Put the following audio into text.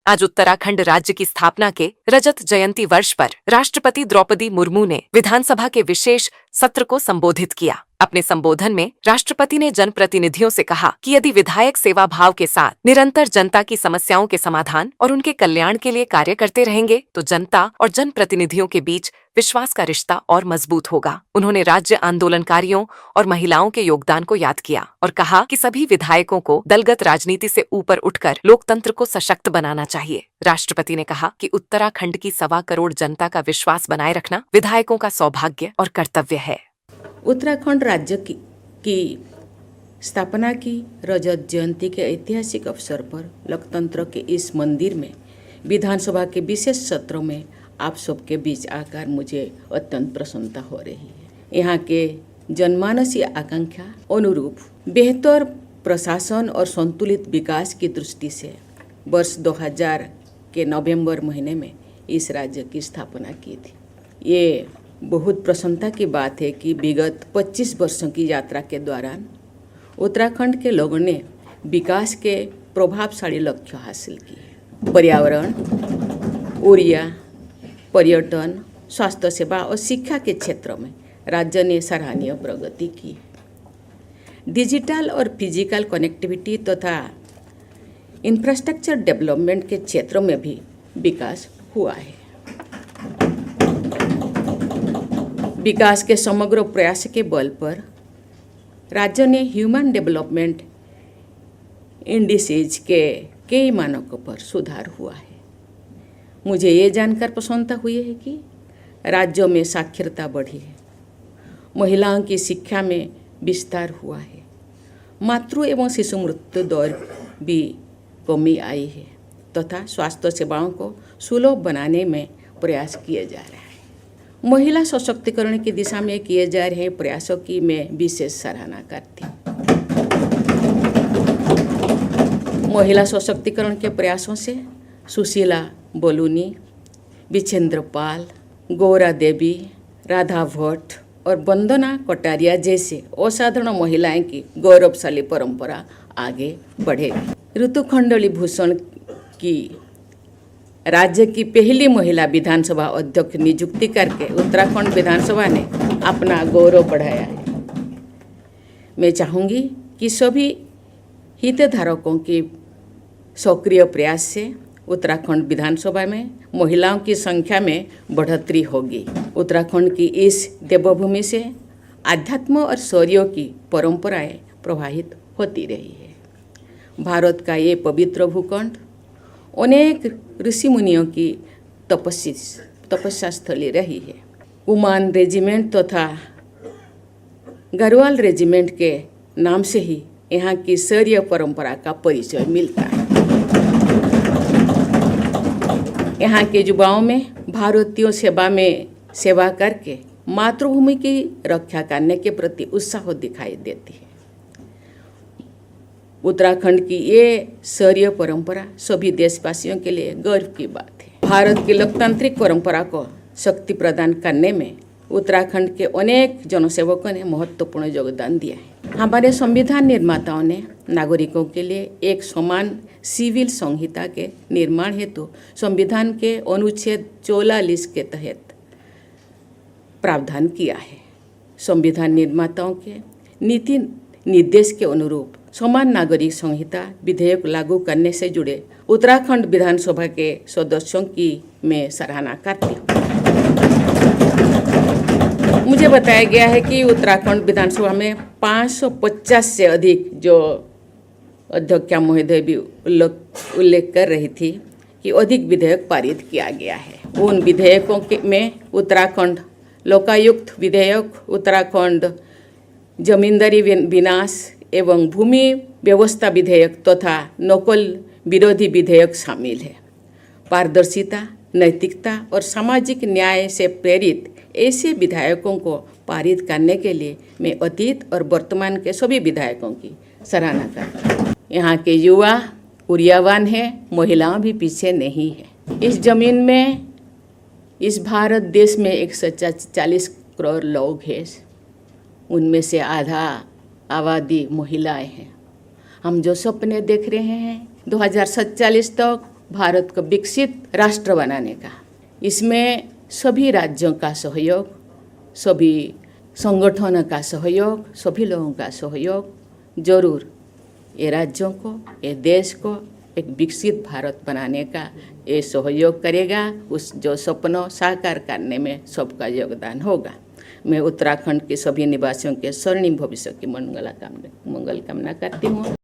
आज उत्तराखंड राज्य की स्थापना के रजत जयंती वर्ष पर राष्ट्रपति द्रौपदी मुर्मू ने विधानसभा के विशेष सत्र को संबोधित किया। अपने संबोधन में राष्ट्रपति ने जनप्रतिनिधियों से कहा कि यदि विधायक सेवा भाव के साथ निरंतर जनता की समस्याओं के समाधान और उनके कल्याण के लिए कार्य करते रहेंगे तो जनता और जनप्रतिनिधियों के बीच विश्वास का रिश्ता और मजबूत होगा। उन्होंने राज्य आंदोलनकारियों और महिलाओं के योगदान को याद किया और कहा कि सभी विधायकों को दलगत राजनीति से ऊपर उठकर लोकतंत्र को सशक्त बनाना चाहिए। राष्ट्रपति ने कहा कि उत्तराखंड की 1.25 करोड़ जनता का विश्वास बनाए रखना विधायकों का सौभाग्य और कर्तव्य है। उत्तराखंड राज्य की स्थापना की रजत जयंती के ऐतिहासिक अवसर पर लोकतंत्र के इस मंदिर में विधानसभा के विशेष सत्रों में आप सबके बीच आकर मुझे अत्यंत प्रसन्नता हो रही है। यहाँ के जनमानसीय आकांक्षा अनुरूप बेहतर प्रशासन और संतुलित विकास की दृष्टि से वर्ष 2000 के नवंबर महीने में इस राज्य की स्थापना की थी। ये बहुत प्रसन्नता की बात है कि विगत 25 वर्षों की यात्रा के दौरान उत्तराखंड के लोगों ने विकास के प्रभावशाली लक्ष्य हासिल किए। पर्यावरण, ऊर्जा, पर्यटन, स्वास्थ्य सेवा और शिक्षा के क्षेत्रों में राज्य ने सराहनीय प्रगति की। डिजिटल और फिजिकल कनेक्टिविटी तथा इंफ्रास्ट्रक्चर डेवलपमेंट के क्षेत्रों में भी विकास हुआ है। विकास के समग्र प्रयास के बल पर राज्य ने ह्यूमन डेवलपमेंट इंडिसेज के कई मानकों पर सुधार हुआ है। मुझे ये जानकर प्रसन्नता हुई है कि राज्यों में साक्षरता बढ़ी है, महिलाओं की शिक्षा में विस्तार हुआ है, मातृ एवं शिशु मृत्यु दर भी कमी आई है तथा स्वास्थ्य सेवाओं को सुलभ बनाने में प्रयास किए जा रहे हैं। महिला सशक्तिकरण की दिशा में किए जा रहे प्रयासों की मैं विशेष सराहना करती हूँ। महिला सशक्तिकरण के प्रयासों से सुशीला बोलूनी, विछेंद्र पाल, गौरा देवी, राधा भट्ट और वंदना कटारिया जैसे असाधारण महिलाएं की गौरवशाली परंपरा आगे बढ़ेगी। ऋतुखंडली भूषण की राज्य की पहली महिला विधानसभा अध्यक्ष नियुक्ति करके उत्तराखंड विधानसभा ने अपना गौरव बढ़ाया है। मैं चाहूँगी कि सभी हितधारकों के सक्रिय प्रयास से उत्तराखंड विधानसभा में महिलाओं की संख्या में बढ़ोतरी होगी। उत्तराखंड की इस देवभूमि से आध्यात्म और शौर्य की परंपराएं प्रवाहित होती रही है। भारत का ये पवित्र भूखंड अनेक ऋषि मुनियों की तपस्या स्थली रही है। कुमान रेजिमेंट तथा गढ़वाल रेजिमेंट के नाम से ही यहाँ की शौर्य परंपरा का परिचय मिलता है। यहाँ के युवाओं में भारतीयों सेवा करके मातृभूमि की रक्षा करने के प्रति उत्साह दिखाई देती है। उत्तराखंड की ये शौर्य परंपरा सभी देशवासियों के लिए गर्व की बात है। भारत की लोकतांत्रिक परंपरा को शक्ति प्रदान करने में उत्तराखंड के अनेक जनसेवकों ने महत्वपूर्ण योगदान दिया है। हमारे संविधान निर्माताओं ने नागरिकों के लिए एक समान सिविल संहिता के निर्माण हेतु संविधान के अनुच्छेद 44 के तहत प्रावधान किया है। संविधान निर्माताओं के नीति निर्देश के अनुरूप समान नागरिक संहिता विधेयक लागू करने से जुड़े उत्तराखंड विधानसभा के सदस्यों की मैं सराहना करती हूँ। मुझे बताया गया है कि उत्तराखंड विधानसभा में 550 से अधिक, जो अध्यक्ष महोदय भी उल्लेख कर रही थी कि अधिक विधेयक पारित किया गया है। उन विधेयकों में उत्तराखंड लोकायुक्त विधेयक, उत्तराखंड जमींदारी विनाश एवं भूमि व्यवस्था विधेयक तथा नकल विरोधी विधेयक शामिल है। पारदर्शिता, नैतिकता और सामाजिक न्याय से प्रेरित ऐसे विधायकों को पारित करने के लिए मैं अतीत और वर्तमान के सभी विधायकों की सराहना करती हूँ। यहाँ के युवा ऊर्जावान हैं, महिलाएं भी पीछे नहीं है। इस जमीन में, इस भारत देश में 140 करोड़ लोग हैं, उनमें से आधा आबादी महिलाएं हैं। हम जो सपने देख रहे हैं 2047 तक भारत को विकसित राष्ट्र बनाने का। इसमें सभी राज्यों का सहयोग, सभी संगठनों का सहयोग, सभी लोगों का सहयोग जरूर ये राज्यों को, ये देश को एक विकसित भारत बनाने का ये सहयोग करेगा। उस जो सपनों साकार करने में सबका योगदान होगा। मैं उत्तराखंड के सभी निवासियों के स्वर्णिम भविष्य की मंगल कामना करती हूँ।